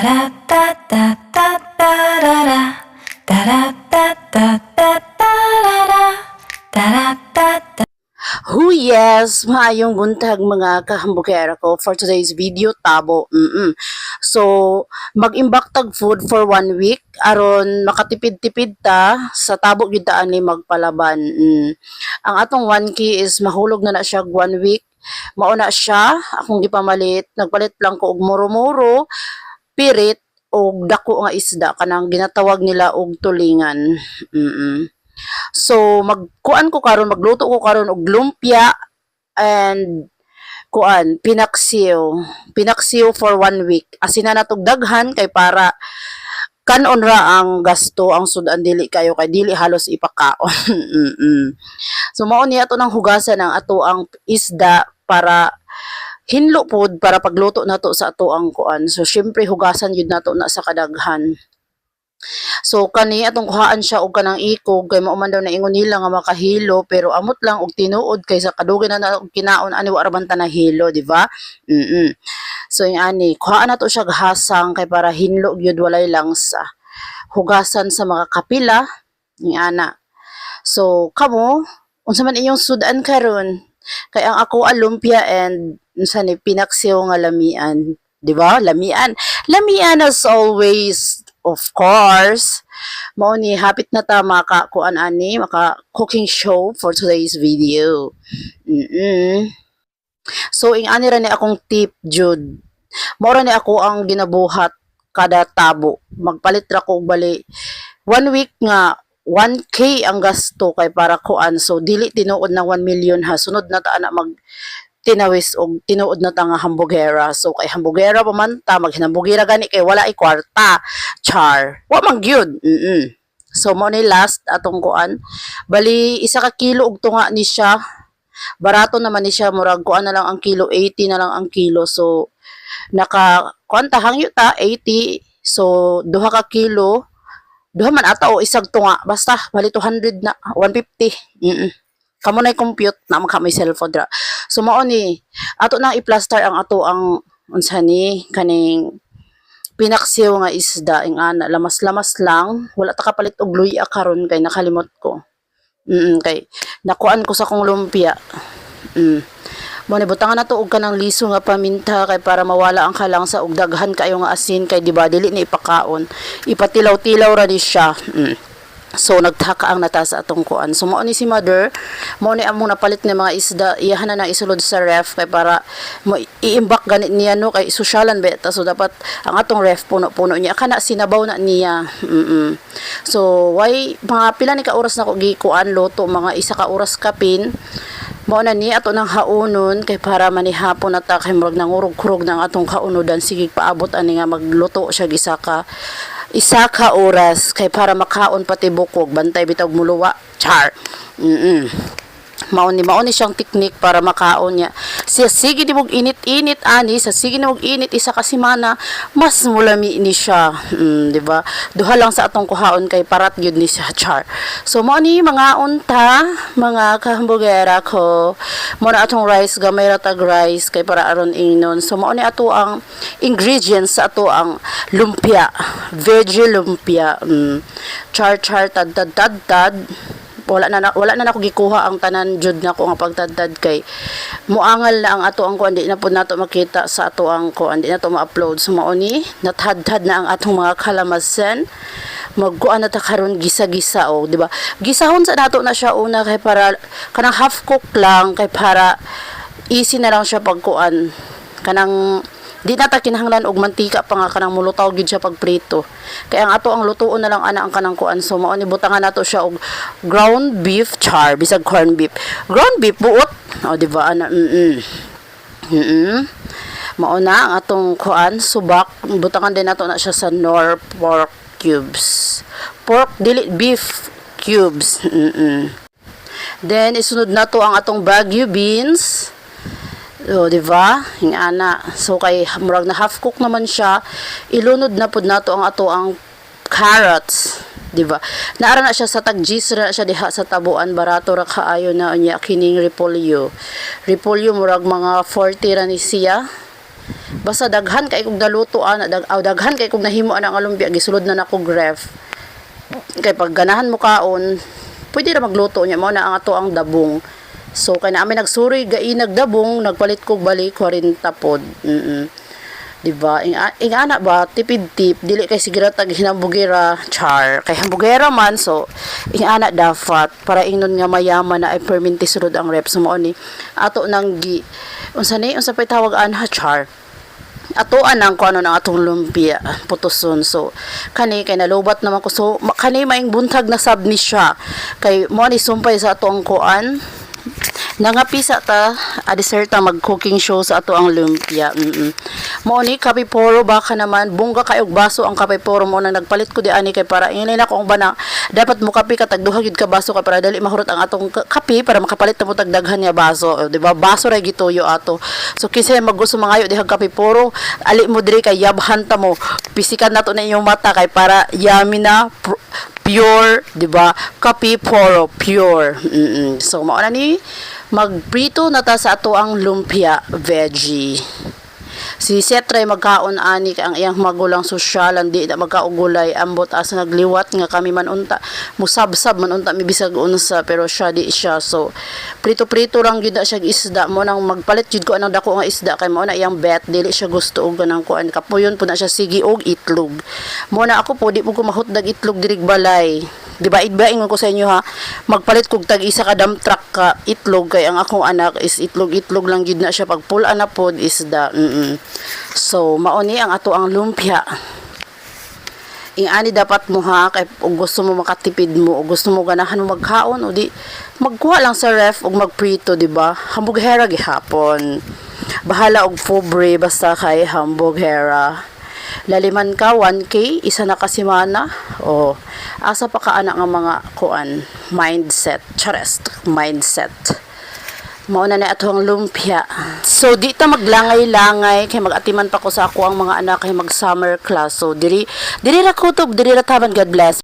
Taratatatatarara, taratatatatarara, taratatata. Yes, maayong buntag mga kahambugera ko for today's video tabo. So, mag-imbak tag food for 1 week aron makatipid-tipid ta sa tabo gyud ta ani magpalaban. Ang atong 1K is mahulog na siya 1 week. Mauna siya akong gipamalit, nagpalit lang ko og muro-muro, pirit og dako nga isda kanang ginatawag nila og tulingan. So magkuan ko karon, magluto ko karon og lumpia and kuan pinaksiw for 1 week. Asina natog daghan kay para kanon ra ang gasto, ang sudan dili kayo kay dili halos ipakaon. So mao ni ato nang hugasan ang ato ang isda para hinlo pod para pagluto nato sa ato ang kuan. So syempre hugasan yun nato na sa kadaghan. So kani atong kuhaan siya og kanang ikog kay mao man daw naingon nila nga makahilo, pero amot lang og tinuod kay sa kadugay na og kinaon ani wa ra man ta nahilo, di ba? So yung ani kuhaan nato siya gahasang kay para hinlo gyud walay langsa. Hugasan sa mga kapila ni ana. So kamo unsa man inyong sudan karon? Kay ang ako lumpia and unsa ni pinaksiw nga lamian, di ba? Lamian as always. Of course, mao ni hapit na ta maka cooking show for today's video. So ing ani ra ni akong tip jud. Mao ra ni ako ang ginabuhat kada tabo. Magpalit ra ko og bali 1 week nga 1K ang gasto kay para kuan. So dili tinuod na 1 million ha. Sunod na ta ana mag tinawis og tinuod na ta nga hambugera. So kay hambugera pa man ta, maghinambugera gani kay wala ay kwarta. Char. Wa man gyud. So mo ni last atong kuan. Bali 1 ka kilo og tunga ni siya. Barato naman ni siya, murag kuan na lang ang kilo, 80 na lang ang kilo. So naka kuan ta hangyo ta 80. So 2 ka kilo. 2 man ata o isag tunga. Basta bali 200 na 150. Kamo na compute na may cellphone dra. So mao ni ato nang i-plaster ang ato ang unsa ni kaning pinaksiw nga isda ing ana, lamas-lamas lang, wala ta kapalit og luya karon kay nakalimot ko. Kay nakuan ko sa kong lumpia. Mo ni butangan nato og kanang liso nga paminta kay para mawala ang kalangsa og daghan kayo nga asin kay di ba dili ni ipakaon. Ipatilaw-tilaw ra ni siya. So nagtaka ang nata sa atong kuan. So mao ni si mother, mao ni among napalit ni mga isda, iyahan na isulod sa ref kay para mo iimbak ganit niya no kay sosyalan beta. So dapat ang atong ref puno-puno niya kana sinabaw na niya. So why mga pila ni ka oras na ko gikuan luto, mga 1 ka oras kapin. Mao na ni ato nang haunon kay para manihapon na ta kay murag nangurog-kurog ng atong kaunodan, sige paabot ani nga magluto siya isa ka oras kay para makaon pati bukog, bantay bitag muluwa. Char. Mao ni siyang teknik para makaon niya. Sige ni mog init-init ani, sa sige ni mog init 1 ka semana, mas mulami ni siya. Di ba? Duha lang sa atong kuhaon kay parat gyud ni siya. Char. So mao ni mga unta, mga kahambugera ko. Mo na atong rice, gamay ra tag rice kay para aron ingnon. So mao ni ato ang ingredients sa ato ang lumpia, veggie lumpia. Char tad wala na ako gikuha ang tanan jud nako nga pagtadtad kay muangal na ang ato ang kuan, di na pud nato makita sa ato ang kuan, di na to ma-upload. So mao ni nathadhad na ang atong mga kalamasan. Magkuan na ta karon gisa-gisa di ba? Gisahon sa nato na siya una kay para kanang half cook lang kay para easy na lang siya pagkuan. Kanang di na ta kinahanglan og mantika pa nga kanang mulutaw gyud siya pag prito. Kaya ang ato ang lutuon na lang ana ang kanang kuan. So mao ni butangan nato siya og ground beef, char bisag corn beef. Ground beef buot. Di ba ana? Mao na ang atong kuan, subak. Butangan din nato na siya sa nor pork cubes. Pork dili beef cubes. Then isunod nato ang atong Baguio beans. Di ba? Ana. So kay murag na half cook naman siya, ilunod na pud nato ang ato ang carrots, di ba? Naara na siya sa tagjis ra siya diha sa tabuan, barato ra kaayo na unya kining repolyo. Repolyo murag mga 40 ra ni siya. Basta daghan kay kog naluto ana, daghan kay kog nahimo ana nga lumpia, gisulod na nako ref. Kay pag ganahan mo kaon, pwede ra magluto nya mo na ang ato ang dabong. So kay na amin nagsuri gainag dabong, nagpalit kog bali 40 pod. Diba? Ingana ba, tipid tip, dili kay sigura tag hinambugera char. Kay hambugera man, so, ingana dapat, para ingnon nga mayaman na ay perminti sunod ang rep. So, mo ni, ato nang unsa pa'y tawag anha char. Ato anang ko ano ng atong lumpia, putuson. So, kani, kay nalubat naman ko. So, kani maing buntag na sab ni siya. Kay, mo ni sumpay sa ato ang kuan. Nangapisa ta deserta mag-cooking show sa ato ang lumpia. Mo ni kapiporo baka naman bungga kay og baso ang kapiporo mo nang nagpalit ko di ani kay para inay na ko ang bana dapat mo kape ka tagduha gid ka baso kay para dali mahurot ang atong kape para makapalit ta mo tagdaghan nga baso, di ba? Baso ra gituyo ato. So kinsa maggusto mangayo dihang kapiporo, ali mo diri kay yabhan ta mo. Pisikan nato na inyong mata kay para yummy na pure, di ba? Kapiporo pure. So mao na ni magprito na ta sa ato ang lumpia veggie. Si Setre magkaon ani ang iyang magulang sosyalan di na magkaugulay ambot asa nagliwat nga kami man unta musabsab man unta mibisag unsa pero siya di siya. So prito lang gyud siya isda mo nang magpalit jud ko anang dako nga isda kay mao na iyang bet dili siya gusto og ganang kuan kapuyon po na siya sige og itlog. Mo na ako po di po ko mahutdag itlog dirig balay. Di ba idbaingon ko sa inyo ha, magpalit kog tag isa ka dump truck ka itlog kay ang akong anak is itlog lang gid na siya pag pula na pod isda. So mao ni ang ato ang lumpia. Ingani dapat mo ha kay ug gusto mo makatipid mo ug gusto mo ganahan mo magkaon o di magkuha lang sa ref ug magprito, di ba? Hamburgera gihapon. Bahala og pobre basta kay hamburgera. Laliman ka 1K isa na ka semana o asa pa ka ana nga mga kuan mindset mao na atong lumpia. So di ta maglangay-langay kay magatiman pa ko sa ako ang mga anak kay mag summer class. So diri ra kutob diri ra taban. God bless.